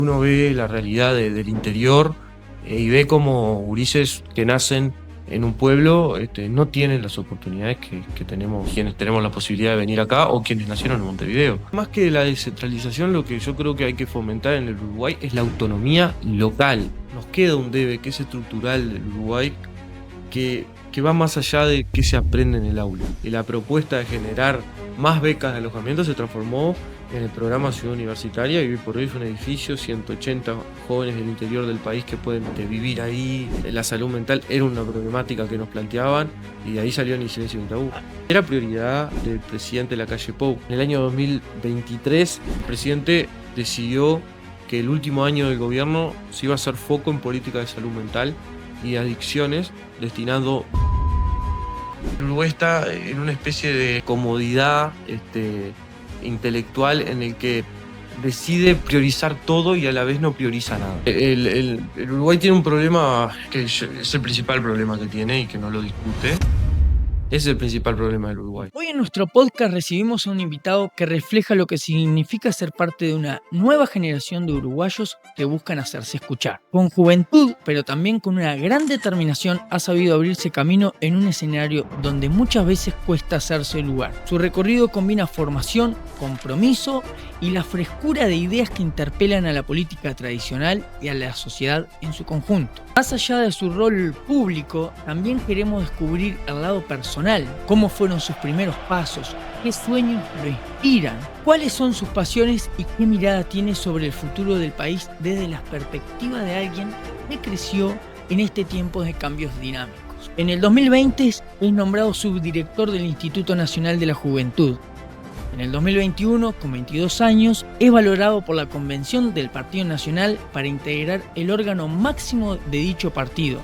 Uno ve la realidad del interior y ve como gurises que nacen en un pueblo no tienen las oportunidades que tenemos quienes tenemos la posibilidad de venir acá o quienes nacieron en Montevideo. Más que la descentralización, lo que yo creo que hay que fomentar en el Uruguay es la autonomía local. Nos queda un debe que es estructural del Uruguay que va más allá de qué se aprende en el aula. Y la propuesta de generar más becas de alojamiento se transformó en el programa Ciudad Universitaria, y hoy por hoy es un edificio, 180 jóvenes del interior del país que pueden vivir ahí. La salud mental era una problemática que nos planteaban, y de ahí salió Ni Silencio ni Tabú. Era prioridad del presidente Lacalle Pou. En el año 2023, el presidente decidió que el último año del gobierno se iba a hacer foco en política de salud mental y adicciones, destinando... Uruguay está en una especie de comodidad intelectual en el que decide priorizar todo y a la vez no prioriza nada. El Uruguay tiene un problema que es el principal problema que tiene y que no lo discute. Es el principal problema del Uruguay. Hoy en nuestro podcast recibimos a un invitado que refleja lo que significa ser parte de una nueva generación de uruguayos que buscan hacerse escuchar. Con juventud, pero también con una gran determinación, ha sabido abrirse camino en un escenario donde muchas veces cuesta hacerse lugar. Su recorrido combina formación, compromiso y la frescura de ideas que interpelan a la política tradicional y a la sociedad en su conjunto. Más allá de su rol público, también queremos descubrir el lado personal, cómo fueron sus primeros pasos, qué sueños lo inspiran, cuáles son sus pasiones y qué mirada tiene sobre el futuro del país desde la perspectiva de alguien que creció en este tiempo de cambios dinámicos. En el 2020 es nombrado subdirector del Instituto Nacional de la Juventud. En el 2021, con 22 años, es valorado por la Convención del Partido Nacional para integrar el órgano máximo de dicho partido,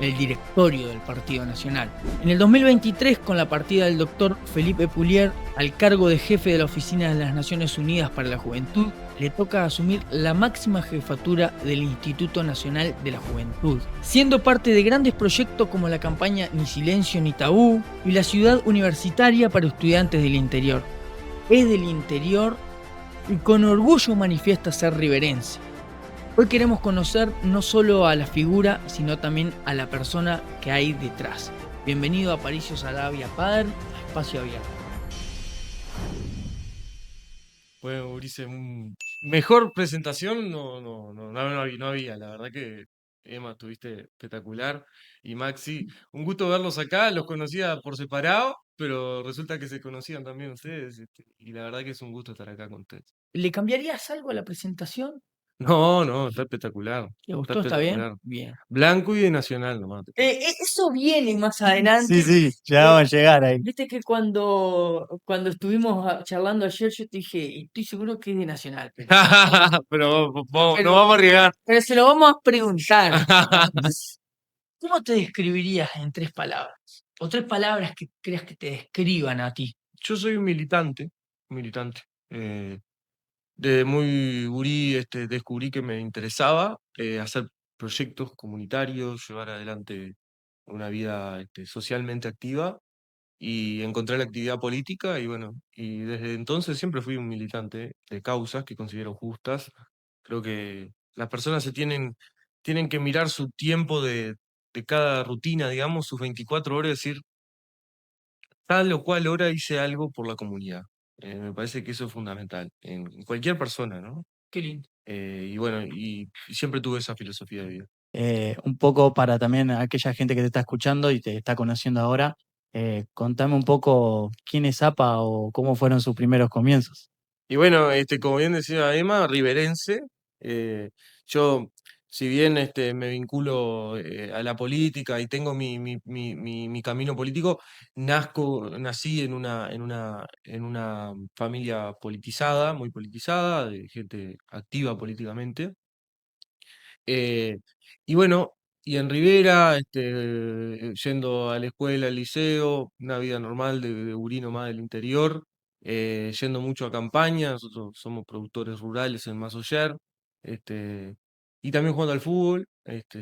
el directorio del Partido Nacional. En el 2023, con la partida del doctor Felipe Pulier al cargo de jefe de la Oficina de las Naciones Unidas para la Juventud, le toca asumir la máxima jefatura del Instituto Nacional de la Juventud, siendo parte de grandes proyectos como la campaña Ni Silencio ni Tabú y la Ciudad Universitaria para Estudiantes del Interior. Es del interior y con orgullo manifiesta ser riverense. Hoy queremos conocer no solo a la figura, sino también a la persona que hay detrás. Bienvenido a Aparicio Saravia Padre, a Espacio Abierto. Bueno, Ulises, mejor presentación no había. La verdad que Emma, estuviste espectacular. Y Maxi, un gusto verlos acá. Los conocía por separado, pero resulta que se conocían también ustedes. Y la verdad que es un gusto estar acá con ustedes. ¿Le cambiarías algo a la presentación? No, está espectacular. ¿Le Está gustó? ¿Está bien? espectacular. Bien. Blanco y de Nacional nomás. Eso viene más adelante. Sí, ya vamos a llegar ahí. Viste que cuando estuvimos charlando ayer, yo te dije, estoy seguro que es de Nacional, Pero Pero- no vamos a arriesgar. pero se lo vamos a preguntar. ¿Cómo te describirías en 3 palabras? O 3 palabras que creas que te describan a ti. Yo soy un militante. Eh, De muy gurí, descubrí que me interesaba hacer proyectos comunitarios, llevar adelante una vida socialmente activa, y encontré la actividad política, y bueno, y desde entonces siempre fui un militante de causas que considero justas. Creo que las personas tienen que mirar su tiempo de cada rutina, digamos, sus 24 horas, y decir, tal o cual hora hice algo por la comunidad. Me parece que eso es fundamental en cualquier persona, ¿no? Qué lindo. Y bueno, y siempre tuve esa filosofía de vida. Un poco para también aquella gente que te está escuchando y te está conociendo ahora, contame un poco quién es APA o cómo fueron sus primeros comienzos. Y bueno, como bien decía Emma, riverense. eh, yo, si bien me vinculo a la política y tengo mi camino político, nací en una familia politizada, muy politizada, de gente activa políticamente. Eh, y bueno, y en Rivera, yendo a la escuela, al liceo, una vida normal de gurí más del interior, yendo mucho a campaña. Nosotros somos productores rurales en Masoyer, y también jugando al fútbol.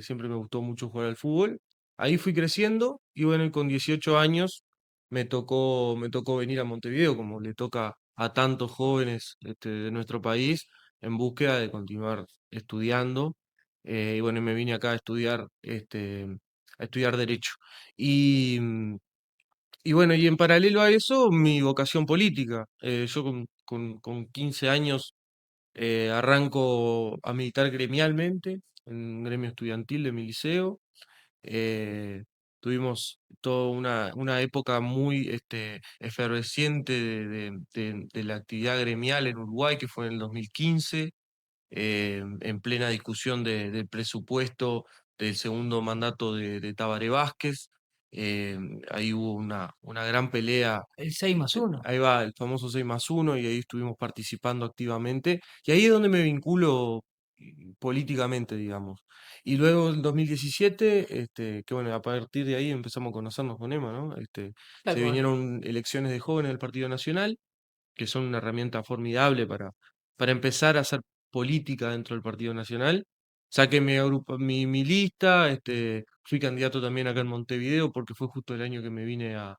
Siempre me gustó mucho jugar al fútbol. Ahí fui creciendo, y bueno, y con 18 años me tocó venir a Montevideo, como le toca a tantos jóvenes de nuestro país, en búsqueda de continuar estudiando. Y bueno, me vine acá a estudiar Derecho. Y, y bueno, y en paralelo a eso, mi vocación política. Yo con 15 años arranco a militar gremialmente, en un gremio estudiantil de mi liceo. eh, Tuvimos toda una época muy efervesciente de la actividad gremial en Uruguay, que fue en el 2015, en plena discusión del presupuesto del segundo mandato de Tabaré Vázquez. eh, Ahí hubo una gran pelea. El 6+1. Ahí va el famoso 6+1 y ahí estuvimos participando activamente. Y ahí es donde me vinculo políticamente, digamos. Y luego en 2017, que bueno, a partir de ahí empezamos a conocernos con Emma, ¿no? Tal Se cual. vinieron elecciones de jóvenes del Partido Nacional, que son una herramienta formidable para empezar a hacer política dentro del Partido Nacional. Saqué mi lista, fui candidato también acá en Montevideo porque fue justo el año que me vine a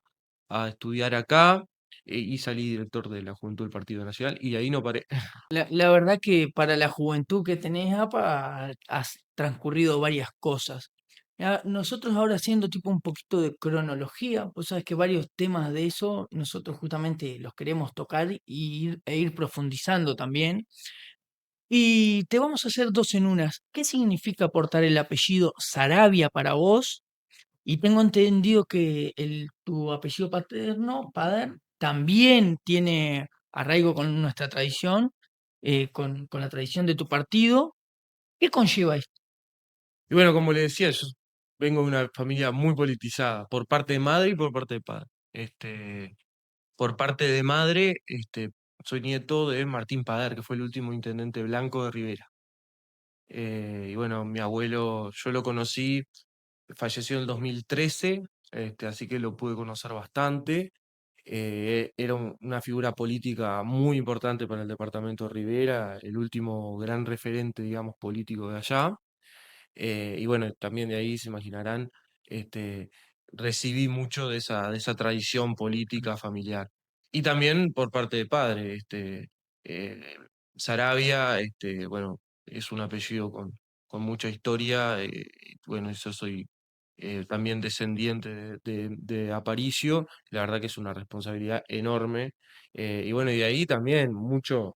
estudiar acá, y salí director de la Juventud del Partido Nacional y ahí no paré. La verdad que para la juventud que tenés, APA, has transcurrido varias cosas. Nosotros ahora haciendo tipo un poquito de cronología, pues sabes que varios temas de eso nosotros justamente los queremos tocar e ir profundizando también. Y te vamos a hacer dos en unas. ¿Qué significa portar el apellido Sarabia para vos? Y tengo entendido que tu apellido paterno, Pader, también tiene arraigo con nuestra tradición, con la tradición de tu partido. ¿Qué conlleva esto? Y bueno, como le decía, yo vengo de una familia muy politizada, por parte de madre y por parte de padre. Por parte de madre, soy nieto de Martín Pader, que fue el último intendente blanco de Rivera. Y bueno, mi abuelo, yo lo conocí, falleció en el 2013, así que lo pude conocer bastante. Era una figura política muy importante para el departamento de Rivera, el último gran referente, digamos, político de allá. Y bueno, también de ahí se imaginarán, este, recibí mucho de esa tradición política familiar. Y también por parte de padre, eh, Sarabia, bueno, es un apellido con mucha historia. Bueno, yo soy también descendiente de Aparicio. La verdad que es una responsabilidad enorme. Y bueno, y de ahí también mucha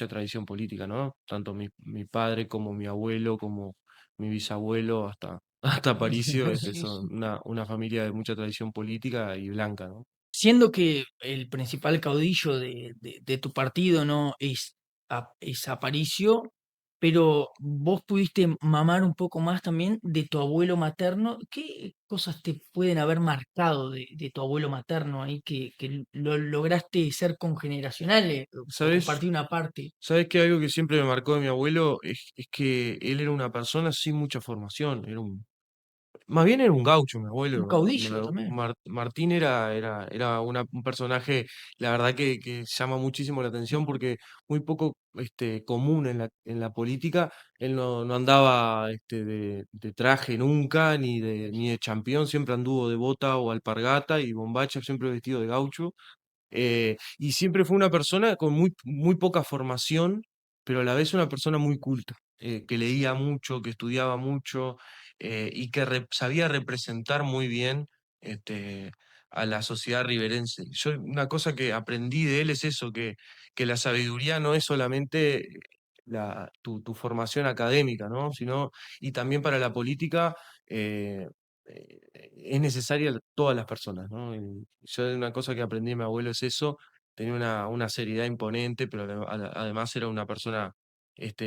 tradición política, ¿no? Tanto mi padre como mi abuelo, como mi bisabuelo, hasta, hasta Aparicio, Sí, son sí. una familia de mucha tradición política y blanca, ¿no? Siendo que el principal caudillo de tu partido no es, es Aparicio, pero vos pudiste mamar un poco más también de tu abuelo materno. ¿Qué cosas te pueden haber marcado de tu abuelo materno ahí que lo lograste ser congeneracional o ¿Sabes? compartir una parte? ¿Sabes que algo que siempre me marcó de mi abuelo es que él era una persona sin mucha formación? Más bien era un gaucho, mi Un abuelo. caudillo también. Martín era un personaje, la verdad que llama muchísimo la atención porque muy poco común en la política. Él no andaba de traje nunca, ni de champión, siempre anduvo de bota o alpargata y bombacha, siempre vestido de gaucho. Y siempre fue una persona con muy poca formación, pero a la vez una persona muy culta, que leía mucho, que estudiaba mucho, y que sabía representar muy bien este, a la sociedad riverense. Yo, una cosa que aprendí de él es eso, que la sabiduría no es solamente tu formación académica, ¿no? Y también para la política. eh, es necesaria todas las personas, ¿no? Yo una cosa que aprendí de mi abuelo es eso, tenía una seriedad imponente, pero además era una persona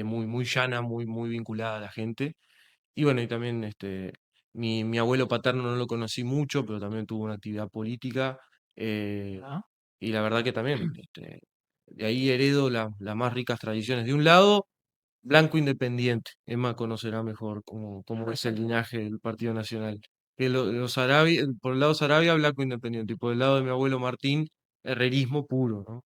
muy llana, muy vinculada a la gente. Y bueno, y también mi abuelo paterno no lo conocí mucho, pero también tuvo una actividad política. eh, ¿Ah? y la verdad que también, de ahí heredo las más ricas tradiciones. De un lado, Blanco Independiente. Emma conocerá mejor cómo es el linaje del Partido Nacional. Que los por el lado Sarabia, Blanco Independiente. Y por el lado de mi abuelo Martín, herrerismo puro, ¿no?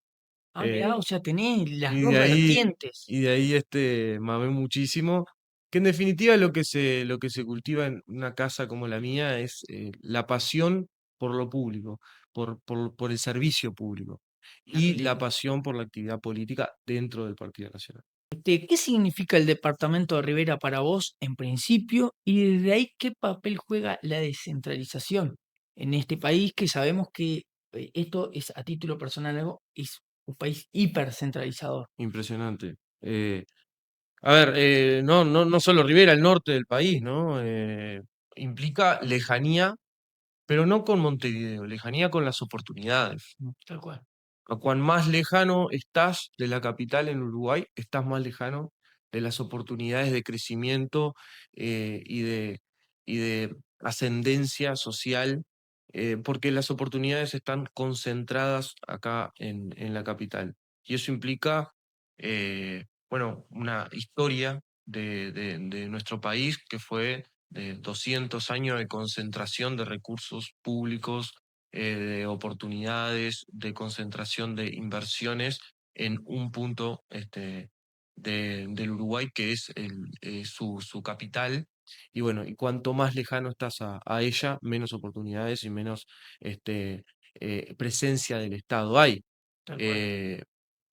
Ah, mirá, Eh, o sea, tenés las y dos de ahí, vertientes. y de ahí mamé muchísimo. Que en definitiva lo que se cultiva en una casa como la mía es la pasión por lo público, por el servicio público. y la pasión por la actividad política dentro del Partido Nacional. ¿Qué significa el departamento de Rivera para vos en principio y desde ahí qué papel juega la descentralización en este país que sabemos que esto es a título personal, es un país hipercentralizador? Impresionante. A ver, no solo Rivera, el norte del país, ¿no? Implica lejanía, pero no con Montevideo, lejanía con las oportunidades. Tal cual. A cuán más lejano estás de la capital en Uruguay, estás más lejano de las oportunidades de crecimiento y de ascendencia social, porque las oportunidades están concentradas acá en la capital. Y eso implica, bueno, una historia de nuestro país que fue de 200 años de concentración de recursos públicos, de oportunidades, de concentración de inversiones en un punto del Uruguay que es su capital. Y bueno, y cuanto más lejano estás a ella, menos oportunidades y menos presencia del Estado hay. Tal cual. Eh,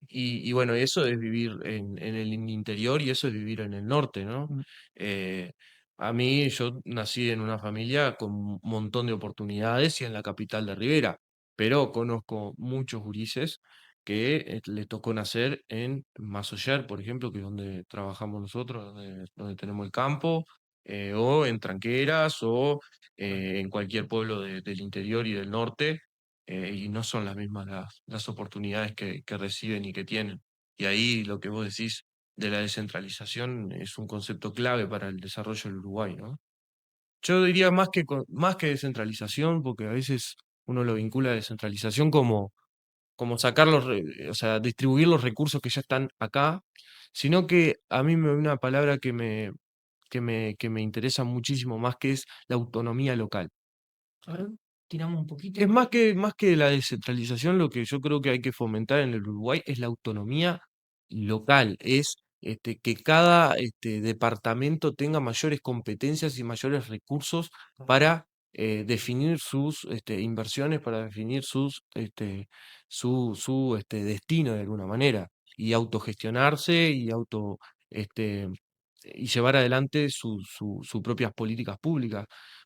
y bueno, eso es vivir en el interior y eso es vivir en el norte, ¿no? Mm. Eh, a mí, yo nací en una familia con un montón de oportunidades y en la capital de Rivera, pero conozco muchos gurises que le tocó nacer en Masoyer, por ejemplo, que es donde trabajamos nosotros, donde tenemos el campo, o en Tranqueras, o en cualquier pueblo del interior y del norte, y no son las mismas las oportunidades que reciben y que tienen. Y ahí lo que vos decís de la descentralización es un concepto clave para el desarrollo del Uruguay, ¿no? Yo diría más que descentralización, porque a veces uno lo vincula a descentralización como sacar o sea, distribuir los recursos que ya están acá, sino que a mí me da una palabra que me interesa muchísimo más, que es la autonomía local. A ver, tiramos un poquito. Es más que la descentralización, lo que yo creo que hay que fomentar en el Uruguay es la autonomía local, es que cada departamento tenga mayores competencias y mayores recursos para definir sus inversiones, para definir su destino de alguna manera, y autogestionarse este, y llevar adelante sus propias políticas públicas.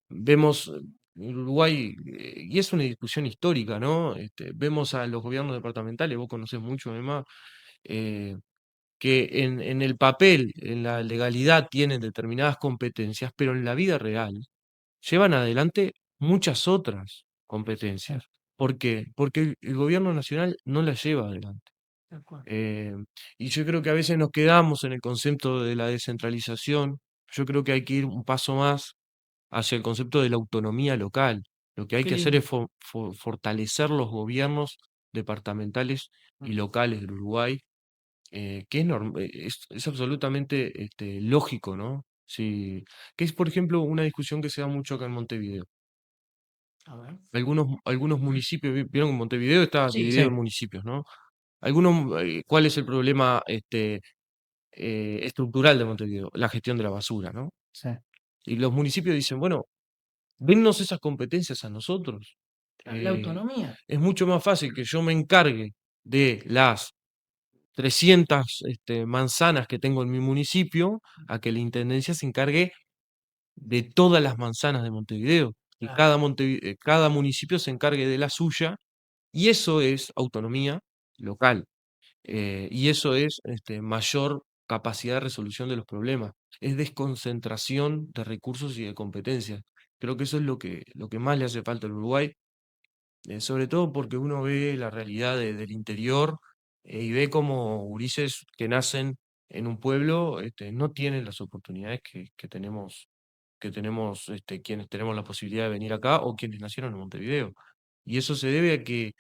Vemos en Uruguay, y es una discusión histórica, ¿no? Vemos a los gobiernos departamentales, vos conocés mucho además, eh, que en el papel, en la legalidad tienen determinadas competencias, pero en la vida real llevan adelante muchas otras competencias. ¿Por qué? Porque el gobierno nacional no las lleva adelante. Tal cual. Eh, y yo creo que a veces nos quedamos en el concepto de la descentralización. Yo creo que hay que ir un paso más hacia el concepto de la autonomía local. Lo que hay Qué que hacer lindo. es fortalecer los gobiernos departamentales y locales del Uruguay, que es absolutamente lógico, ¿no? Sí, que es, por ejemplo, una discusión que se da mucho acá en Montevideo. A ver. Algunos municipios, vieron que Montevideo está Sí, dividido Sí, en municipios, ¿no? ¿Cuál es el problema estructural de Montevideo? La gestión de la basura, ¿no? sí. Y los municipios dicen, bueno, dennos esas competencias a nosotros. La Eh, autonomía. es mucho más fácil que yo me encargue de las 300 manzanas que tengo en mi municipio, a que la intendencia se encargue de todas las manzanas de Montevideo. Que Claro. cada municipio se encargue de la suya, y eso es autonomía local. Y eso es mayor capacidad de resolución de los problemas. Es desconcentración de recursos y de competencias. Creo que eso es lo que más le hace falta al Uruguay, sobre todo porque uno ve la realidad del interior, y ve como gurises que nacen en un pueblo no tienen las oportunidades que tenemos quienes tenemos la posibilidad de venir acá o quienes nacieron en Montevideo. Y eso se debe a que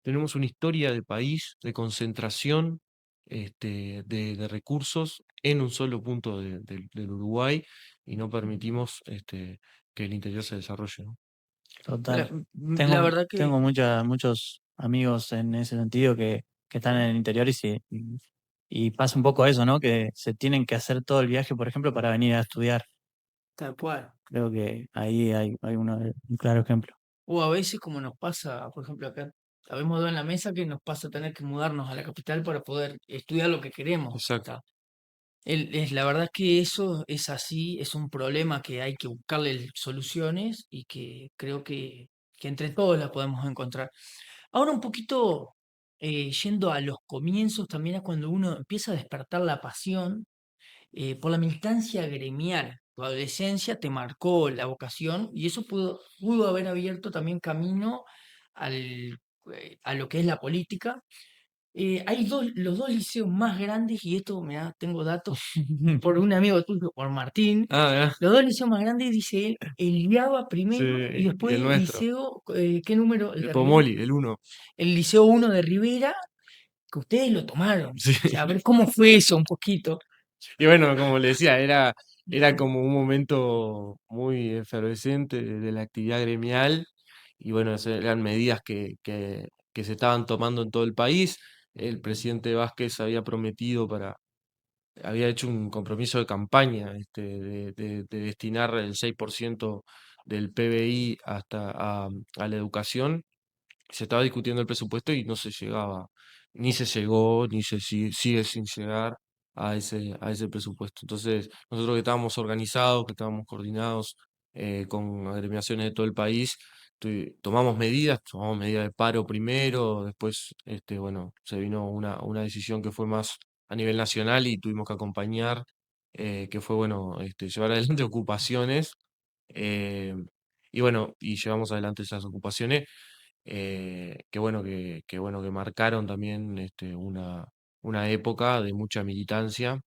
tenemos una historia de país, de concentración de recursos en un solo punto del Uruguay, y no permitimos que el interior se desarrolle, ¿no? La, Total. la Tengo, verdad que tengo muchos amigos en ese sentido que están en el interior y pasa un poco eso, ¿no? Que se tienen que hacer todo el viaje, por ejemplo, para venir a estudiar. tal cual. Creo que ahí hay un claro ejemplo. O a veces como nos pasa, por ejemplo, acá Sabemos dos en la mesa que nos pasa a tener que mudarnos a la capital para poder estudiar lo que queremos. Exacto. ¿Está? La verdad es que eso es así, es un problema que hay que buscarle soluciones y que creo que entre todos la podemos encontrar. Ahora un poquito yendo a los comienzos, también es cuando uno empieza a despertar la pasión por la militancia gremial. Tu adolescencia te marcó la vocación y eso pudo haber abierto también camino a lo que es la política. Hay los dos liceos más grandes, y esto, mirá, tengo datos por un amigo tuyo, por Martín. Ah, ya. Los dos liceos más grandes, dice él, el Liaba Sí, primero y y el después nuestro, liceo, ¿qué número? El el de Rivera. Pomoli, el uno. El liceo uno de Rivera, que ustedes lo tomaron. Sí. O sea, a ver cómo fue eso un poquito. Y bueno, como le decía, era como un momento muy efervescente de la actividad gremial y bueno, eran medidas que se estaban tomando en todo el país. El presidente Vázquez había prometido había hecho un compromiso de campaña de destinar el 6% del PBI a la educación. Se estaba discutiendo el presupuesto y no se llegaba, ni se llegó, ni sigue sin llegar a ese presupuesto. Entonces, nosotros que estábamos organizados, que estábamos coordinados con agremiaciones de todo el país, tomamos medidas de paro primero, después, bueno, se vino una decisión que fue más a nivel nacional y tuvimos que acompañar, que fue, bueno, llevar adelante ocupaciones. eh, y bueno, y llevamos adelante esas ocupaciones que marcaron también una época de mucha militancia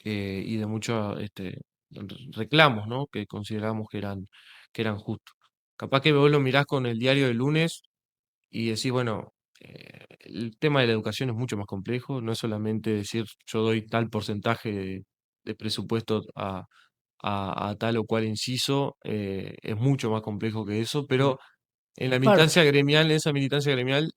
y de muchos reclamos, ¿no? Que consideramos que eran justos. Capaz que vos lo mirás con el diario del lunes y decís, bueno, el tema de la educación es mucho más complejo, no es solamente decir yo doy tal porcentaje de presupuesto a tal o cual inciso, es mucho más complejo que eso, Mm. pero en la Es parte. militancia gremial, en esa militancia gremial,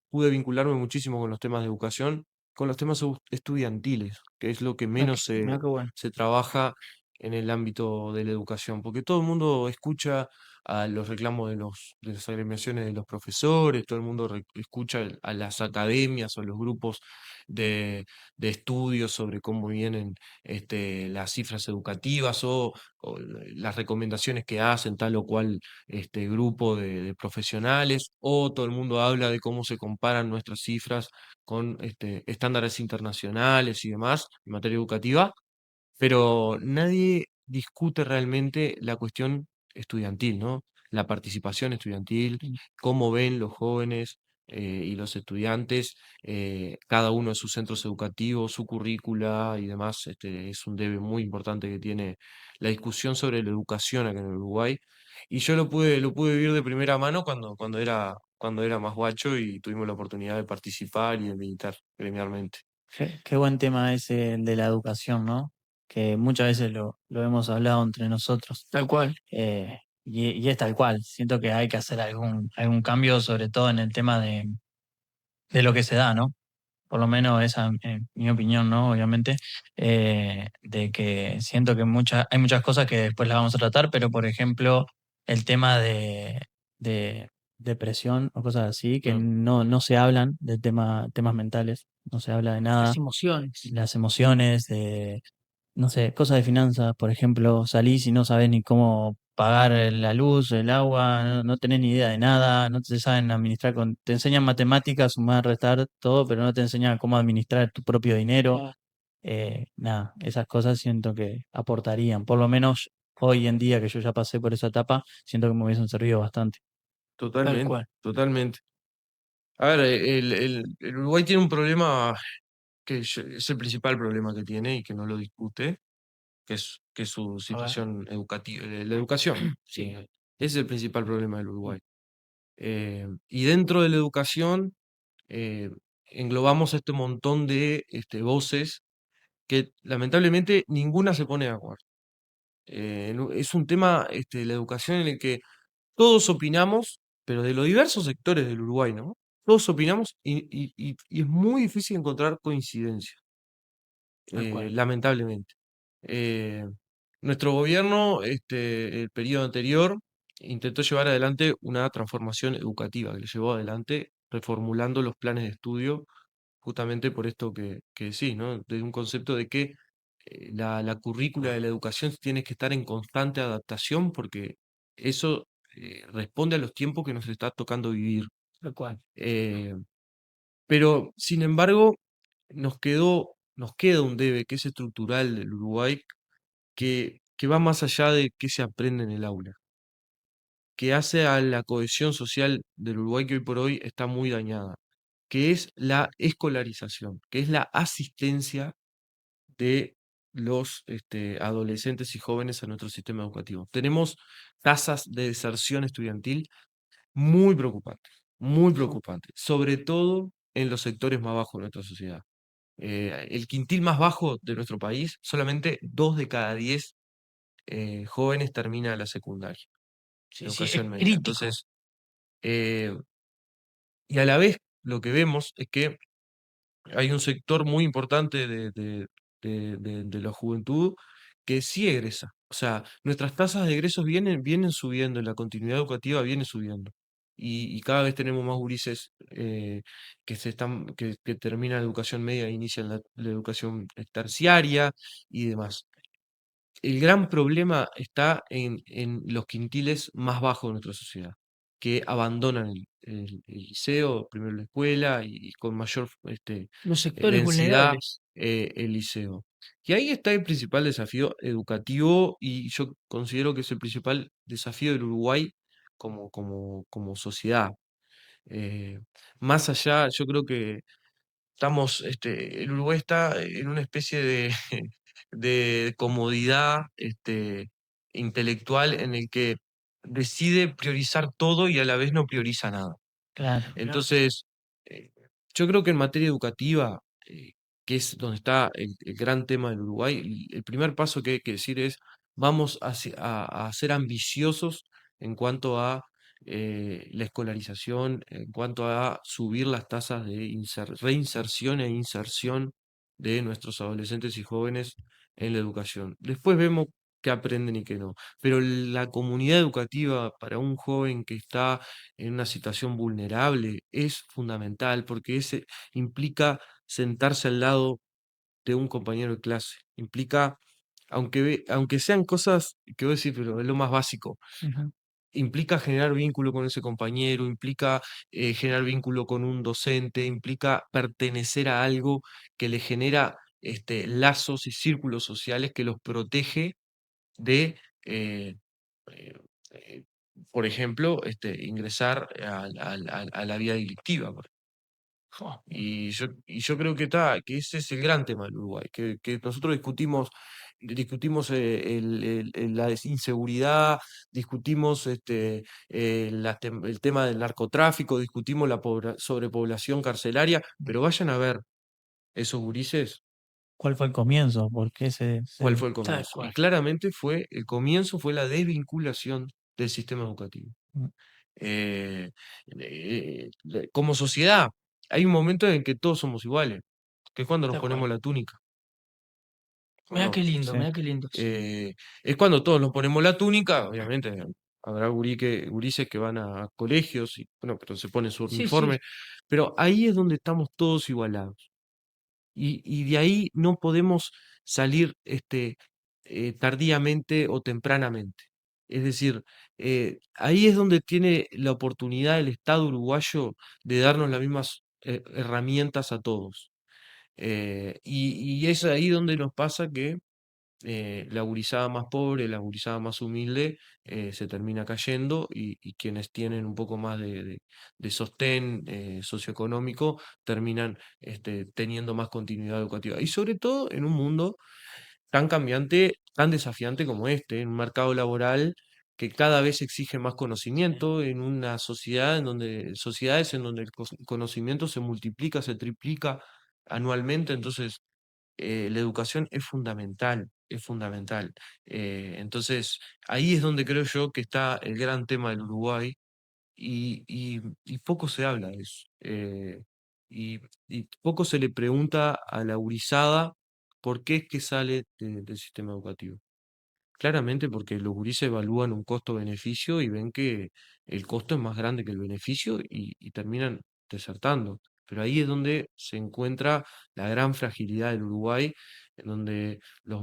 pude vincularme muchísimo con los temas de educación, con los temas estudiantiles, que es lo que menos Mira se, qué bueno. se trabaja en el ámbito de la educación, porque todo el mundo escucha a los reclamos de las agremiaciones de los profesores, todo el mundo escucha a las academias o los grupos de estudios sobre cómo vienen las cifras educativas o las recomendaciones que hacen tal o cual grupo de profesionales, o todo el mundo habla de cómo se comparan nuestras cifras con estándares internacionales y demás en materia educativa, pero nadie discute realmente la cuestión estudiantil, ¿no? La participación estudiantil, Mm. cómo ven los jóvenes y los estudiantes, cada uno de sus centros educativos, su currícula y demás. Es un debe muy importante que tiene la discusión sobre la educación acá en Uruguay. Y yo lo pude vivir de primera mano cuando era más guacho y tuvimos la oportunidad de participar y de militar gremialmente. Qué buen tema ese el de la educación, ¿no? Que muchas veces lo hemos hablado entre nosotros. Tal cual. Y es tal cual. Siento que hay que hacer algún cambio, sobre todo en el tema de lo que se da, ¿no? Por lo menos esa es mi opinión, ¿no? Obviamente, de que siento que hay muchas cosas que después las vamos a tratar, pero por ejemplo, el tema de depresión o cosas así, que Mm. no se hablan de temas mentales, no se habla de nada, Las emociones. las emociones, no sé, cosas de finanzas, por ejemplo, salís y no sabes ni cómo pagar la luz, el agua, no tenés ni idea de nada, no te saben administrar te enseñan matemáticas, sumar, restar, todo, pero no te enseñan cómo administrar tu propio dinero. Ah, Nada, esas cosas siento que aportarían, por lo menos hoy en día que yo ya pasé por esa etapa, siento que me hubiesen servido bastante. tal Totalmente, cual. totalmente. A ver, el Uruguay tiene un problema es el principal problema que tiene y que no lo discute, que es su A ver. situación educativa, la educación. Sí, Sí. ese es el principal problema del Uruguay. Y dentro de la educación eh, englobamos este montón de voces que lamentablemente ninguna se pone de acuerdo. Es un tema, la educación en el que todos opinamos, pero de los diversos sectores del Uruguay, ¿no? Todos opinamos y es muy difícil encontrar coincidencia, Tal cual. lamentablemente. Eh, Nuestro gobierno, el periodo anterior, intentó llevar adelante una transformación educativa que le llevó adelante reformulando los planes de estudio justamente por esto que decís, ¿no? De un concepto de que la currícula de la educación tiene que estar en constante adaptación porque eso responde a los tiempos que nos está tocando vivir. Tal cual. Eh, pero, sin embargo, nos queda un debe que es estructural del Uruguay, que va más allá de qué se aprende en el aula, que hace a la cohesión social del Uruguay que hoy por hoy está muy dañada, que es la escolarización, que es la asistencia de los adolescentes y jóvenes a nuestro sistema educativo. Tenemos tasas de deserción estudiantil muy preocupantes, sobre todo en los sectores más bajos de nuestra sociedad. El quintil más bajo de nuestro país, solamente 2 de cada 10 jóvenes termina la secundaria, Sí, sí, es educación media. crítico. Entonces, eh, y a la vez lo que vemos es que hay un sector muy importante de la juventud que sí egresa. O sea, nuestras tasas de egresos vienen subiendo, la continuidad educativa viene subiendo. Y cada vez tenemos más gurises que terminan la educación media e inician la educación terciaria y demás. El gran problema está en los quintiles más bajos de nuestra sociedad, que abandonan el liceo, primero la escuela y con mayor Los sectores densidad vulnerables. el liceo. Y ahí está el principal desafío educativo y yo considero que es el principal desafío del Uruguay como sociedad. Eh, Más allá, yo creo que el Uruguay está en una especie de, de comodidad intelectual en el que decide priorizar todo y a la vez no prioriza nada. Claro. Entonces, eh, yo creo que en materia educativa, que es donde está el gran tema del Uruguay, el primer paso que hay que decir es, vamos a ser ambiciosos en cuanto a la escolarización, en cuanto a subir las tasas de reinserción e inserción de nuestros adolescentes y jóvenes en la educación. Después vemos qué aprenden y qué no. Pero la comunidad educativa para un joven que está en una situación vulnerable es fundamental porque ese implica sentarse al lado de un compañero de clase, implica, aunque sean cosas que voy a decir, pero es lo más básico, Ujú. implica generar vínculo con ese compañero, implica generar vínculo con un docente, implica pertenecer a algo que le genera lazos y círculos sociales que los protege de, eh, eh, eh, por ejemplo, ingresar a la vida delictiva. Jo, Y yo creo que ese es el gran tema del Uruguay, que nosotros discutimos la inseguridad, discutimos el tema del narcotráfico, discutimos la sobrepoblación carcelaria, pero vayan a ver esos gurises. ¿Cuál fue el comienzo? ¿Por qué ¿Cuál fue el tal comienzo? Y cual. claramente el comienzo fue la desvinculación del sistema educativo. Mm, Eh, Como sociedad, hay un momento en que todos somos iguales, que es cuando nos Tal cual. ponemos la túnica, ¿o Mirá no? qué lindo, sí, mirá qué lindo. Sí, Es cuando todos nos ponemos la túnica, obviamente habrá gurises que van a colegios, y, bueno, pero se ponen su sí, sí, uniforme, pero ahí es donde estamos todos igualados. Y de ahí no podemos salir tardíamente o tempranamente. Es decir, ahí es donde tiene la oportunidad el Estado uruguayo de darnos las mismas herramientas a todos. Y es ahí donde nos pasa que la gurizada más pobre, la gurizada más humilde, se termina cayendo y quienes tienen un poco más de sostén socioeconómico terminan teniendo más continuidad educativa. Y sobre todo en un mundo tan cambiante, tan desafiante como este, en un mercado laboral que cada vez exige más conocimiento, en una sociedad sociedades en donde el conocimiento se multiplica, se triplica anualmente, entonces la educación es fundamental, es fundamental. Entonces, ahí es donde creo yo que está el gran tema del Uruguay y poco se habla de eso. Y, y poco se le pregunta a la gurizada por qué es que sale del sistema educativo. Claramente porque los gurises evalúan un costo-beneficio y ven que el costo es más grande que el beneficio y terminan desertando. Pero ahí es donde se encuentra la gran fragilidad del Uruguay, en donde los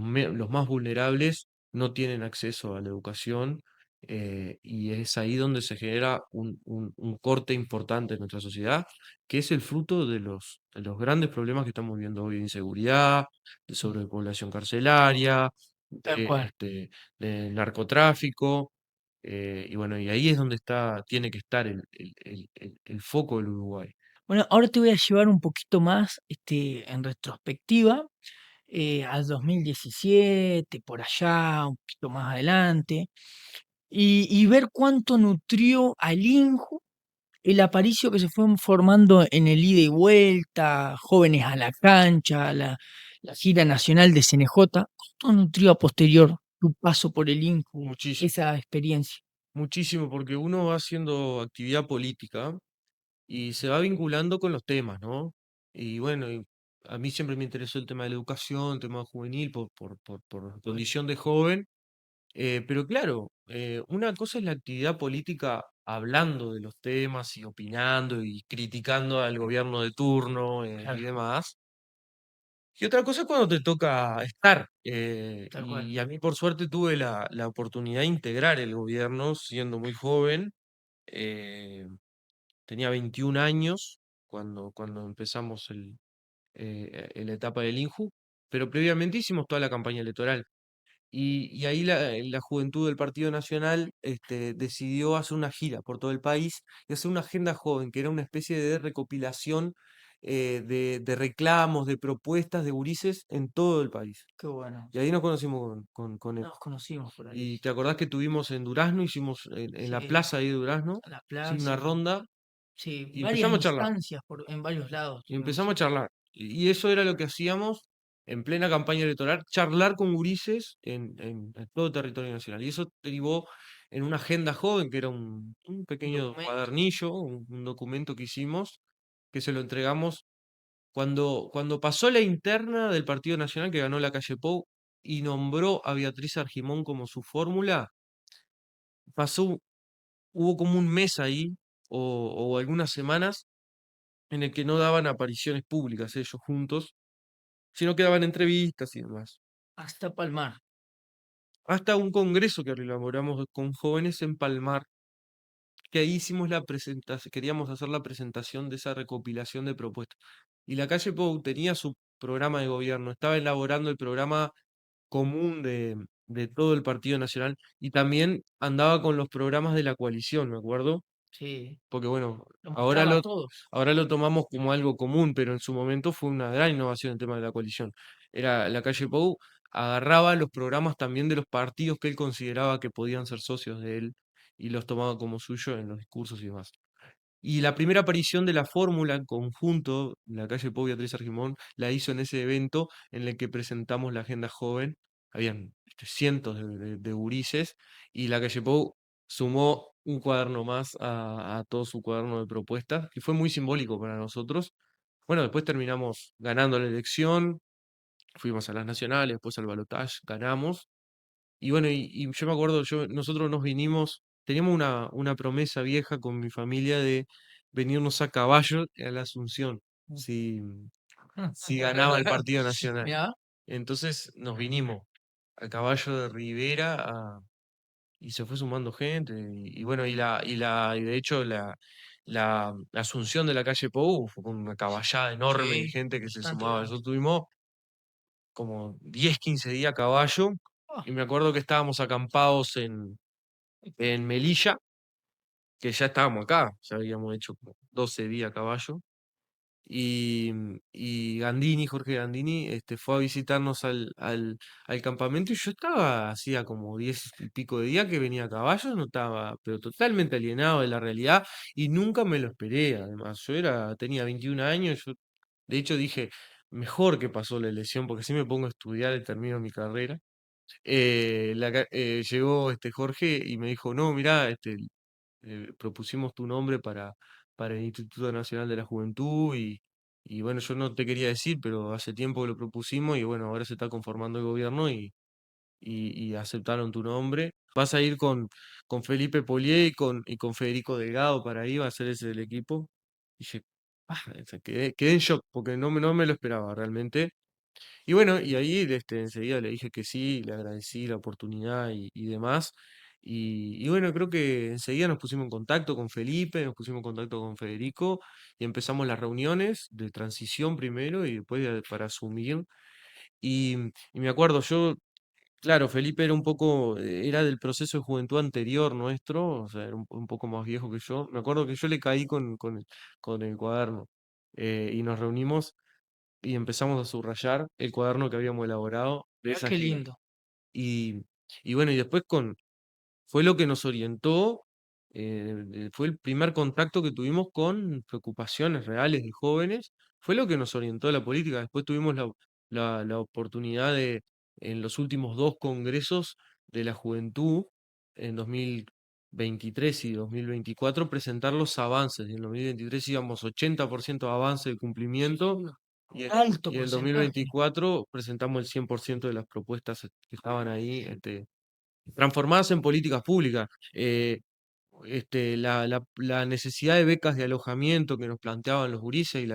más vulnerables no tienen acceso a la educación, y es ahí donde se genera un corte importante en nuestra sociedad, que es el fruto de los grandes problemas que estamos viendo hoy de inseguridad, de sobrepoblación carcelaria, Tal de, cual. de narcotráfico. Y bueno, y ahí es donde tiene que estar el foco del Uruguay. Bueno, ahora te voy a llevar un poquito más en retrospectiva al 2017, por allá, un poquito más adelante, y ver cuánto nutrió al INJU el aparicio que se fue formando en el ida y vuelta, jóvenes a la cancha, la gira nacional de CNJ. ¿Cuánto nutrió a posterior tu paso por el INJU Muchísimo, esa experiencia? muchísimo, porque uno va haciendo actividad política y se va vinculando con los temas, ¿no? Y bueno, a mí siempre me interesó el tema de la educación, el tema juvenil, por condición de joven. Pero claro, una cosa es la actividad política hablando de los temas y opinando y criticando al gobierno de turno, y Claro, demás. Y otra cosa es cuando te toca estar. tal cual. Y a mí por suerte tuve la oportunidad de integrar el gobierno siendo muy joven. eh, Tenía 21 años cuando empezamos la etapa del INJU, pero previamente hicimos toda la campaña electoral. Y ahí la juventud del Partido Nacional, decidió hacer una gira por todo el país y hacer una agenda joven, que era una especie de recopilación, de reclamos, de propuestas de gurises en todo el país. Qué bueno. Y ahí nos conocimos con él. Nos conocimos por ahí. Y te acordás que tuvimos en Durazno, hicimos en la Sí, plaza ahí de Durazno, a la hicimos plaza. una ronda Sí, y varias empezamos a charlar. instancias en varios lados Y tuvimos. empezamos a charlar. Y eso era lo que hacíamos en plena campaña electoral, charlar con gurises en todo el territorio nacional. Y eso derivó en una agenda joven, que era un Un pequeño documento. cuadernillo, un documento que hicimos, que se lo entregamos cuando pasó la interna del Partido Nacional, que ganó la calle Pou, y nombró a Beatriz Argimón como su fórmula. Hubo como un mes ahí, o algunas semanas, en el que no daban apariciones públicas ellos juntos, sino que daban entrevistas y demás. Hasta Palmar. Hasta un congreso que elaboramos con jóvenes en Palmar, que ahí hicimos la presentación, queríamos hacer la presentación de esa recopilación de propuestas. Y la calle Pou tenía su programa de gobierno, estaba elaborando el programa común de todo el Partido Nacional y también andaba con los programas de la coalición, me acuerdo, Sí. porque bueno, Lo mostraba todo. ahora lo tomamos como algo común, pero en su momento fue una gran innovación el tema de la coalición. Era la calle Pou, agarraba los programas también de los partidos que él consideraba que podían ser socios de él y los tomaba como suyo en los discursos y demás. Y la primera aparición de la fórmula en conjunto, la calle Pou y Beatriz Argimón, la hizo en ese evento en el que presentamos la agenda joven. Habían cientos de gurises y la calle Pou sumó un cuaderno más a todo su cuaderno de propuestas, que fue muy simbólico para nosotros. Bueno, después terminamos ganando la elección, fuimos a las nacionales, después al balotaje, ganamos. Y bueno, y yo me acuerdo, nosotros nos vinimos, teníamos una promesa vieja con mi familia de venirnos a caballo a la Asunción, si, si ganaba el Partido Nacional. Mirá, Entonces nos vinimos a caballo de Rivera y se fue sumando gente. Y bueno, y de hecho la Asunción de la calle Pou fue con una caballada enorme de sí, gente que se bastante sumaba. grande. Nosotros tuvimos como 10 15 días a caballo. Ah, Y me acuerdo que estábamos acampados en Melilla, que ya estábamos acá, ya habíamos hecho como 12 días a caballo. Y Gandini, Jorge Gandini, fue a visitarnos al campamento y yo estaba, hacía como 10 y pico de días que venía a caballo, no estaba, pero totalmente alienado de la realidad y nunca me lo esperé. Además, tenía 21 años, yo de hecho dije, mejor que pasó la elección porque así me pongo a estudiar y termino mi carrera. Llegó Jorge y me dijo, no, mirá, propusimos tu nombre para el Instituto Nacional de la Juventud y bueno, yo no te quería decir, pero hace tiempo que lo propusimos y bueno, ahora se está conformando el gobierno y aceptaron tu nombre. Vas a ir con Felipe Polié y con Federico Delgado para ahí, va a ser ese el equipo. Dije, O sea, quedé en shock porque no me lo esperaba realmente. Y bueno, y ahí enseguida le dije que sí, le agradecí la oportunidad y demás. Y bueno, creo que enseguida nos pusimos en contacto con Felipe, nos pusimos en contacto con Federico y empezamos las reuniones de transición primero y después para asumir. Y me acuerdo, yo, claro, Felipe era un poco, era del proceso de juventud anterior nuestro, o sea, era un poco más viejo que yo. Me acuerdo que yo le caí con el cuaderno y nos reunimos y empezamos a subrayar el cuaderno que habíamos elaborado de Ah, esa qué gira. lindo. Y, y bueno, y después fue lo que nos orientó, fue el primer contacto que tuvimos con preocupaciones reales de jóvenes, fue lo que nos orientó a la política. Después tuvimos la oportunidad de, en los últimos dos congresos de la juventud, en 2023 y 2024, presentar los avances. En 2023 íbamos 80% de avance de cumplimiento. Alto Y en el porcentaje. 2024 presentamos el 100% de las propuestas que estaban ahí, transformadas en políticas públicas. La necesidad de becas de alojamiento que nos planteaban los gurises y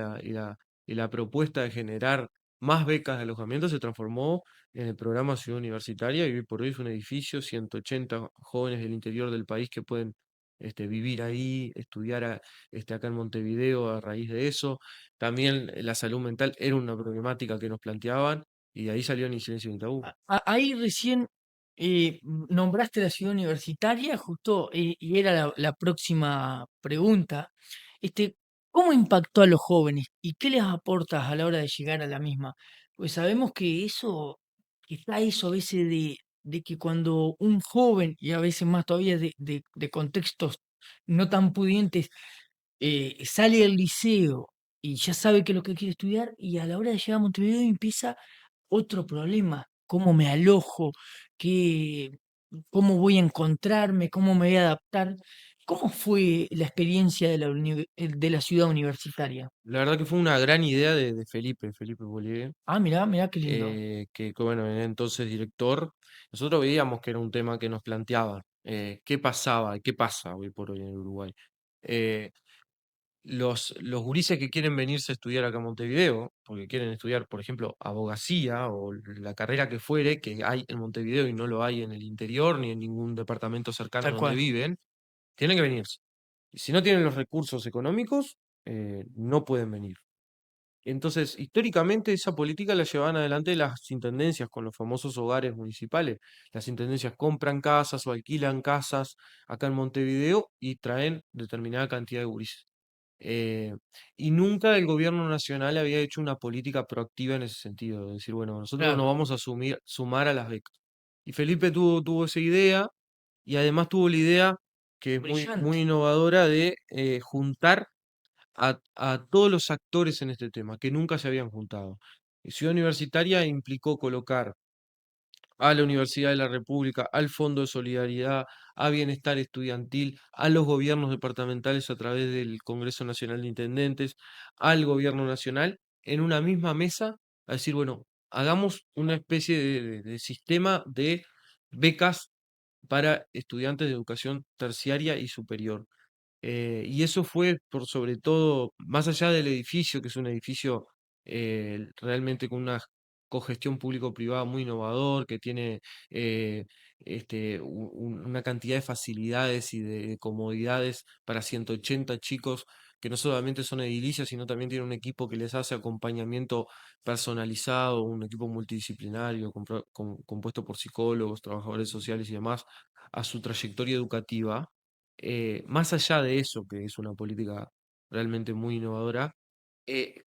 la propuesta de generar más becas de alojamiento se transformó en el programa Ciudad Universitaria y hoy por hoy es un edificio, 180 jóvenes del interior del país que pueden vivir ahí, estudiar acá en Montevideo a raíz de eso. También la salud mental era una problemática que nos planteaban y de ahí salió Ni Silencio ni Tabú. Ahí recién nombraste la ciudad universitaria, justo, y era la próxima pregunta. Este, ¿Cómo impactó a los jóvenes y qué les aportas a la hora de llegar a la misma? Pues sabemos que está eso a veces de que cuando un joven, y a veces más todavía de contextos no tan pudientes, sale del liceo y ya sabe qué es lo que quiere estudiar, y a la hora de llegar a Montevideo empieza otro problema, cómo me alojo, qué, cómo voy a encontrarme, cómo me voy a adaptar. ¿Cómo fue la experiencia de la ciudad universitaria? La verdad que fue una gran idea de Felipe Bollier, Ah, mirá, mirá qué lindo. bueno, era entonces director. Nosotros veíamos que era un tema que nos planteaba, qué pasaba y qué pasa hoy por hoy en Uruguay. Eh, los gurises que quieren venirse a estudiar acá a Montevideo, porque quieren estudiar, por ejemplo, abogacía o la carrera que fuere, que hay en Montevideo y no lo hay en el interior ni en ningún departamento cercano Tal donde cual. viven, tienen que venirse. Y si no tienen los recursos económicos, no pueden venir. Entonces, históricamente esa política la llevaban adelante las intendencias con los famosos hogares municipales. Las intendencias compran casas o alquilan casas acá en Montevideo y traen determinada cantidad de gurises. Eh, y nunca el gobierno nacional había hecho una política proactiva en ese sentido, de decir, bueno, nosotros nos Claro, vamos a sumar a las becas. Y Felipe tuvo esa idea y además tuvo la idea que es muy brillante. innovadora de juntar a todos los actores en este tema, que nunca se habían juntado. Ciudad Universitaria implicó colocar a la Universidad de la República, al Fondo de Solidaridad, a Bienestar Estudiantil, a los gobiernos departamentales a través del Congreso Nacional de Intendentes, al Gobierno Nacional, en una misma mesa, a decir, bueno, hagamos una especie de sistema de becas para estudiantes de educación terciaria y superior. Y eso fue por sobre todo, más allá del edificio, que es un edificio realmente con una cogestión público-privada muy innovador, que tiene una cantidad de facilidades y de comodidades para 180 chicos, que no solamente son edilicias, sino también tiene un equipo que les hace acompañamiento personalizado, un equipo multidisciplinario compuesto por psicólogos, trabajadores sociales y demás, a su trayectoria educativa. Más allá de eso, que es una política realmente muy innovadora,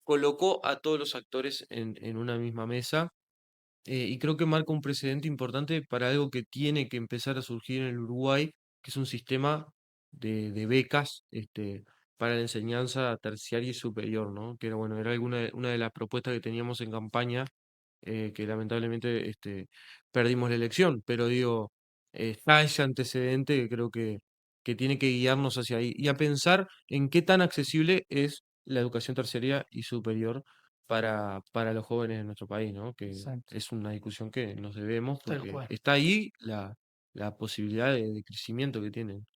colocó a todos los actores en una misma mesa y creo que marca un precedente importante para algo que tiene que empezar a surgir en el Uruguay, que es un sistema de becas para la enseñanza terciaria y superior, ¿no? Que era, bueno, era una de las propuestas que teníamos en campaña, que lamentablemente perdimos la elección, pero digo, está ese antecedente que creo que tiene que guiarnos hacia ahí y a pensar en qué tan accesible es la educación terciaria y superior para los jóvenes de nuestro país, ¿no? Que Exacto, es una discusión que nos debemos tal porque cual. está ahí la posibilidad de crecimiento que tienen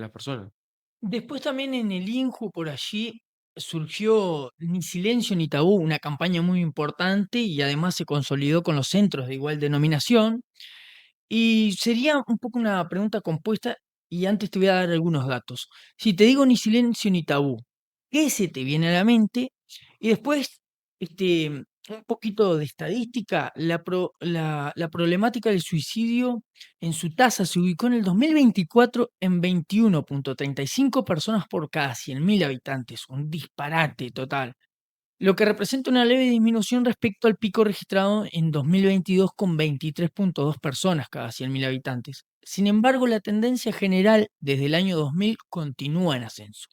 las personas. Después también en el INJU por allí surgió Ni Silencio ni Tabú, una campaña muy importante y además se consolidó con los centros de igual denominación. Y sería un poco una pregunta compuesta y antes te voy a dar algunos datos. Si te digo Ni Silencio ni Tabú, ¿qué se te viene a la mente? Y después, un poquito de estadística, la problemática del suicidio en su tasa se ubicó en el 2024 en 21,35 personas por cada 100.000 habitantes, un disparate total, lo que representa una leve disminución respecto al pico registrado en 2022 con 23,2 personas cada 100.000 habitantes. Sin embargo, la tendencia general desde el año 2000 continúa en ascenso.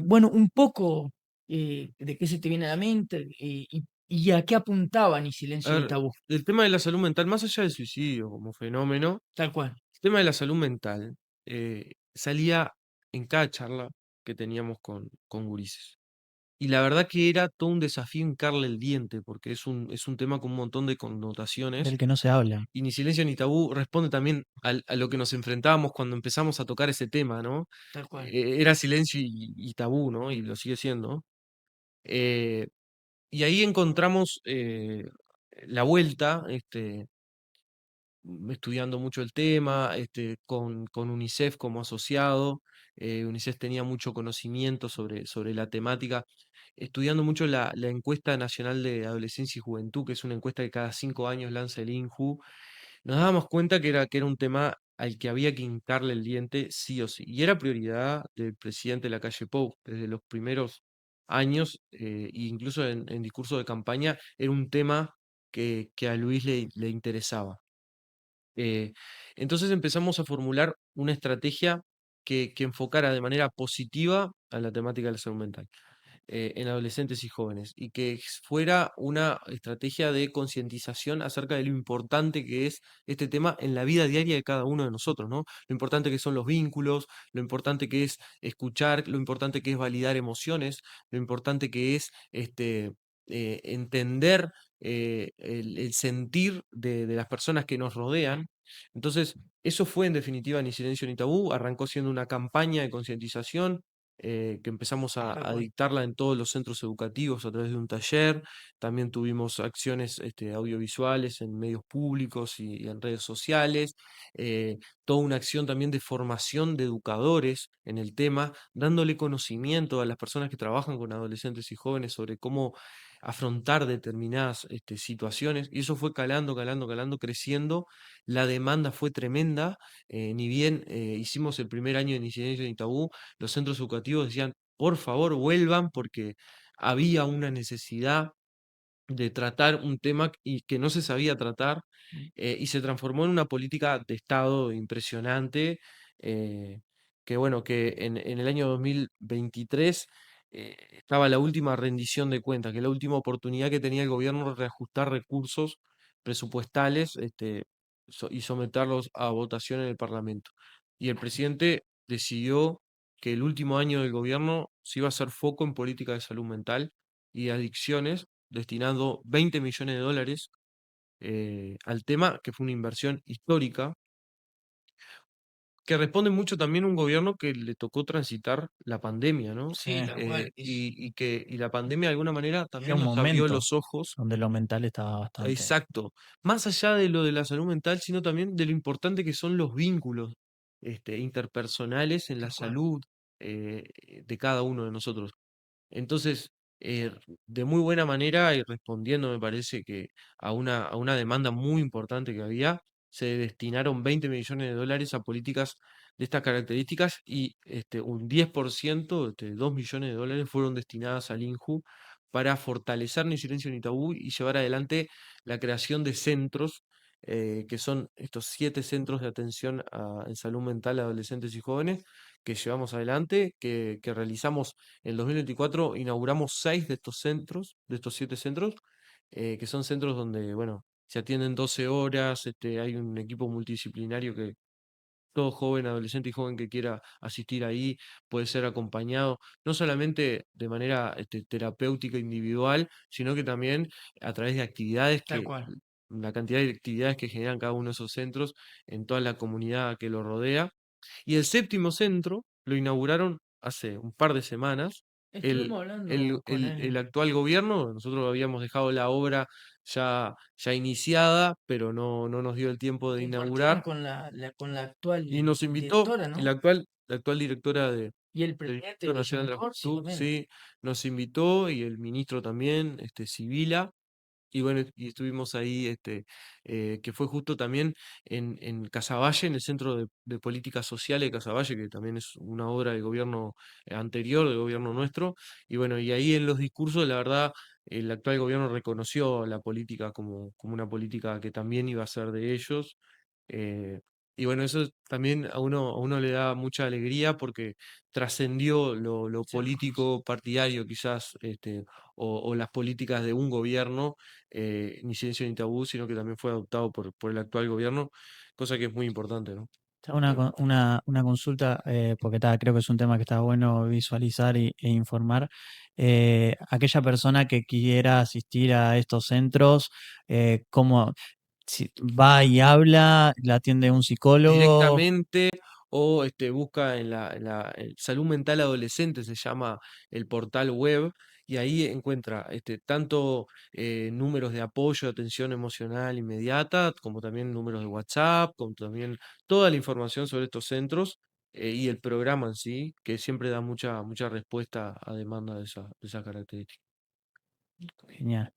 Bueno, un poco de qué se te viene a la mente y a qué apuntaba Ni A Silencio ni ver, Tabú, el tema de la salud mental, más allá del suicidio como fenómeno, tal cual. el tema de la salud mental salía en cada charla que teníamos con gurises. Y la verdad que era todo un desafío hincarle el diente, porque es un tema con un montón de connotaciones. Del que no se habla. Y Ni Silencio ni Tabú responde también a lo que nos enfrentábamos cuando empezamos a tocar ese tema, ¿no? Tal cual. Era silencio y tabú, ¿no? Y lo sigue siendo. Eh, y ahí encontramos la vuelta, estudiando mucho el tema, con UNICEF como asociado. UNICEF tenía mucho conocimiento sobre la temática, estudiando mucho la encuesta nacional de adolescencia y juventud, que es una encuesta que cada 5 años lanza el INJU. Nos dábamos cuenta que era un tema al que había que hincarle el diente sí o sí. Y era prioridad del presidente de la calle Pou desde los primeros años, e incluso en discurso de campaña, era un tema que a Luis le interesaba. Eh, entonces empezamos a formular una estrategia que enfocara de manera positiva a la temática de la salud mental en adolescentes y jóvenes, y que fuera una estrategia de concientización acerca de lo importante que es este tema en la vida diaria de cada uno de nosotros, ¿no? Lo importante que son los vínculos, lo importante que es escuchar, lo importante que es validar emociones, lo importante que es entender el sentir de las personas que nos rodean. Entonces, eso fue en definitiva Ni Silencio ni Tabú, arrancó siendo una campaña de concientización que empezamos Tal a cual. dictarla en todos los centros educativos a través de un taller. También tuvimos acciones audiovisuales en medios públicos y en redes sociales. Toda una acción también de formación de educadores en el tema, dándole conocimiento a las personas que trabajan con adolescentes y jóvenes sobre cómo afrontar determinadas situaciones. Y eso fue calando, calando, calando, creciendo. La demanda fue tremenda. Ni bien hicimos el primer año de Ni Silencio ni Tabú, los centros educativos decían, por favor, vuelvan porque había una necesidad de tratar un tema y que no se sabía tratar, y se transformó en una política de Estado impresionante, eh, que bueno, que en el año 2023 estaba la última rendición de cuentas, que es la última oportunidad que tenía el gobierno de reajustar recursos presupuestales, y someterlos a votación en el Parlamento. Y el presidente decidió que el último año del gobierno se iba a hacer foco en política de salud mental y de adicciones, destinando 20 millones de dólares al tema, que fue una inversión histórica, que responde mucho también a un gobierno que le tocó transitar la pandemia, ¿no? Sí, Sí, tal cual. Y la pandemia de alguna manera era también un nos abrió momento los ojos. donde lo mental estaba bastante. Exacto. Más allá de lo de la salud mental, sino también de lo importante que son los vínculos interpersonales en la Tal cual. salud eh, de cada uno de nosotros. Entonces, de muy buena manera y respondiendo, me parece que a una demanda muy importante que había, se destinaron 20 millones de dólares a políticas de estas características y un 10%, 2 millones de dólares, fueron destinadas al INJU para fortalecer Ni Silencio ni Tabú y llevar adelante la creación de centros, que son estos 7 centros de atención en salud mental a adolescentes y jóvenes que llevamos adelante, que realizamos en el 2024. Inauguramos 6 de estos centros, de estos 7 centros, que son centros donde, bueno, se atienden 12 horas, hay un equipo multidisciplinario que todo joven, adolescente y joven que quiera asistir ahí puede ser acompañado, no solamente de manera terapéutica individual, sino que también a través de actividades Tal que, cual. la cantidad de actividades que generan cada uno de esos centros en toda la comunidad que lo rodea. Y el séptimo centro lo inauguraron hace un par de semanas, el, Estuvimos hablando con el él. actual gobierno, nosotros habíamos dejado la obra ya iniciada, pero no nos dio el tiempo de Compartieron inaugurar con la y actual nos invitó, directora, ¿no? la actual directora Y el del presidente Instituto de Nacional de la Gemecor, sí, Juventud, también. sí, nos invitó y el ministro también, Sibila. Y bueno, y estuvimos ahí, que fue justo también en Casaballe, en el Centro de Políticas Sociales de Casaballe, que también es una obra del gobierno anterior, del gobierno nuestro. Y bueno, y ahí en los discursos, la verdad, el actual gobierno reconoció la política como una política que también iba a ser de ellos. eh, y bueno, eso también a uno le da mucha alegría porque trascendió lo Sí. político partidario quizás, o las políticas de un gobierno, ni silencio ni tabú, sino que también fue adoptado por el actual gobierno, cosa que es muy importante, ¿no? Te hago una consulta, porque creo que es un tema que está bueno visualizar e informar. Aquella persona que quiera asistir a estos centros, ¿cómo si va y habla, la atiende un psicólogo? Directamente o busca en Salud Mental Adolescente, se llama el portal web, y ahí encuentra tanto números de apoyo, de atención emocional inmediata, como también números de WhatsApp, como también toda la información sobre estos centros, y el programa en sí, que siempre da mucha respuesta a demanda de esa característica. Genial.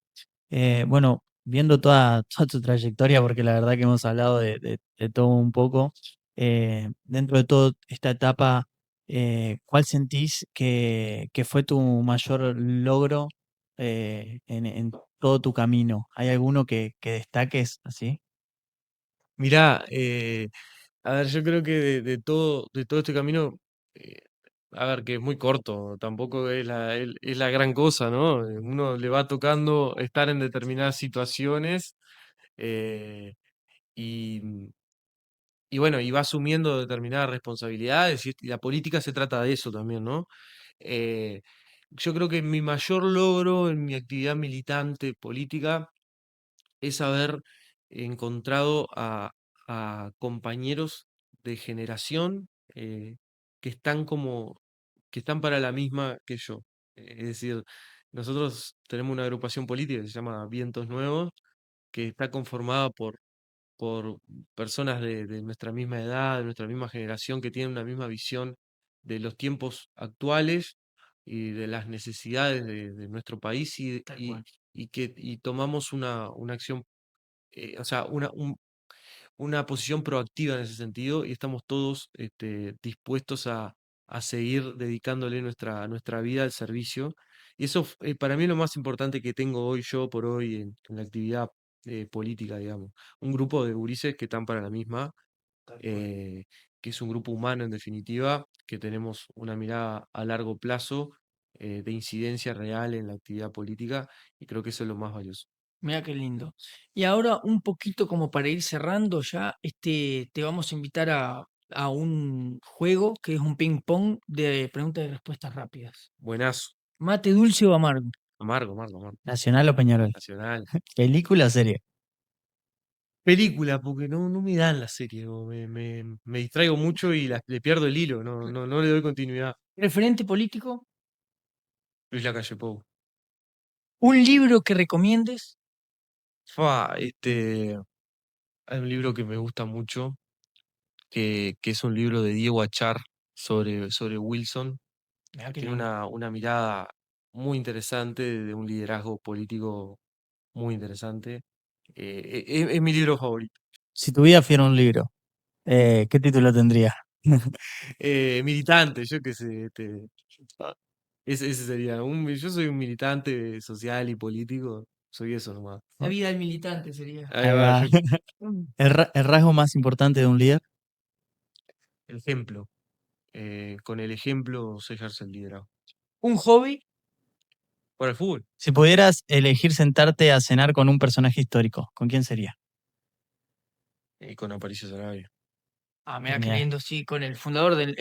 Bueno, viendo toda tu trayectoria, porque la verdad que hemos hablado de todo un poco, dentro de toda esta etapa, ¿cuál sentís que fue tu mayor logro en todo tu camino? ¿Hay alguno que destaques así? Mirá, a ver, yo creo que de todo este camino, eh, a ver, que es muy corto, tampoco es la gran cosa, ¿no? Uno le va tocando estar en determinadas situaciones, eh, y, y bueno, y va asumiendo determinadas responsabilidades, y la política se trata de eso también, ¿no? Eh, yo creo que mi mayor logro en mi actividad militante política es haber encontrado a compañeros de generación, que están que están para la misma que yo. Es decir, nosotros tenemos una agrupación política que se llama Vientos Nuevos, que está conformada por personas de nuestra misma edad, de nuestra misma generación, que tienen una misma visión de los tiempos actuales y de las necesidades de nuestro país, Tal cual. y tomamos una acción, o sea, una posición proactiva en ese sentido, y estamos todos dispuestos a seguir dedicándole nuestra vida al servicio. Y eso, para mí, es lo más importante que tengo hoy, yo por hoy, en la actividad política, digamos. Un grupo de gurises que están para la misma, Tal cual. eh, que es un grupo humano en definitiva, que tenemos una mirada a largo plazo, de incidencia real en la actividad política, y creo que eso es lo más valioso. Mira qué lindo. Y ahora un poquito como para ir cerrando ya, te vamos a invitar a un juego que es un ping pong de preguntas y respuestas rápidas. Buenazo. ¿Mate dulce o amargo? Amargo, amargo, amargo. ¿Nacional o Peñarol? Nacional. ¿Película o serie? Película, porque no me dan las series, o me distraigo mucho y le pierdo el hilo, no le doy continuidad. ¿Referente político? Luis Lacalle Pou. ¿Un libro que recomiendes? Hay un libro que me gusta mucho, que es un libro de Diego Achar sobre Wilson, Mira que qué tiene lindo. una mirada muy interesante de un liderazgo político muy interesante. Es mi libro favorito. Si tu vida fuera un libro, ¿qué título tendría? Militante, yo qué sé, ese sería. Yo soy un militante social y político, soy eso nomás. La vida del militante sería. Ahí Ahí va, va. El rasgo más importante de un líder. el ejemplo. Con el ejemplo se ejerce el liderazgo. ¿Un hobby? Por el fútbol, Si pudieras elegir sentarte a cenar con un personaje histórico, ¿con quién sería? con Aparicio Sarabia. Ah, mira qué Genial. lindo, sí, con el fundador del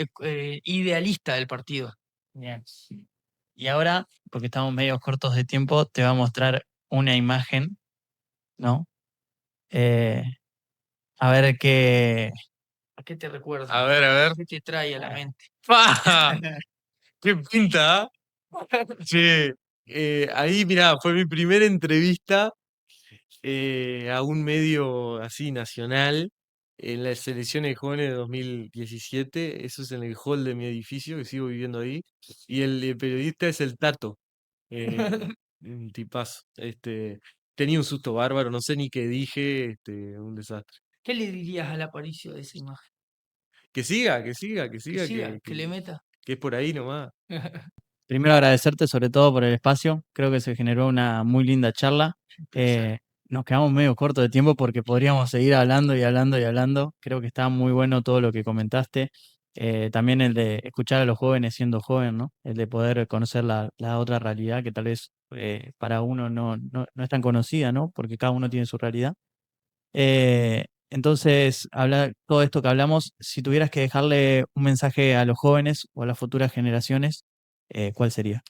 idealista del partido. Genial. Y ahora, porque estamos medio cortos de tiempo, te va a mostrar una imagen, ¿no? Eh, a ver qué. ¿A qué te recuerda? A ver, a ver. ¿Qué te trae a la mente? ¡Fa! ¡Qué pinta! ¿Ah? Che, ahí, mirá, fue mi primera entrevista a un medio así nacional en las elecciones de jóvenes de 2017. Eso es en el hall de mi edificio, que sigo viviendo ahí. Y el periodista es el Tato, un tipazo. Tenía un susto bárbaro, no sé ni qué dije, un desastre. ¿Qué le dirías al Aparicio de esa imagen? Que siga, que siga, que Que siga, siga, que le meta. que es por ahí nomás. Primero agradecerte sobre todo por el espacio. Creo que se generó una muy linda charla. Placer. Nos quedamos medio cortos de tiempo porque podríamos seguir hablando y hablando y hablando. Creo que está muy bueno todo lo que comentaste. También el de escuchar a los jóvenes siendo joven, ¿no? El de poder conocer la otra realidad que tal vez para uno no es tan conocida, ¿no? Porque cada uno tiene su realidad. Entonces, todo esto que hablamos, si tuvieras que dejarle un mensaje a los jóvenes o a las futuras generaciones, ¿cuál sería?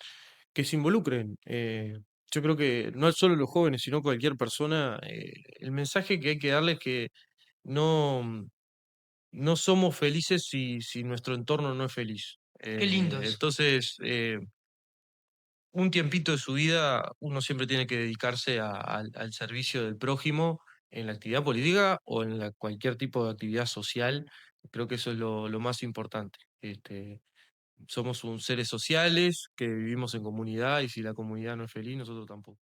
Que se involucren. Yo creo que no es solo los jóvenes, sino cualquier persona. El mensaje que hay que darles es que no, no somos felices si nuestro entorno no es feliz. Qué lindo eso. Entonces, un tiempito de su vida uno siempre tiene que dedicarse al servicio del prójimo en la actividad política o en cualquier tipo de actividad social. Creo que eso es lo más importante. Somos seres sociales que vivimos en comunidad y si la comunidad no es feliz, nosotros tampoco.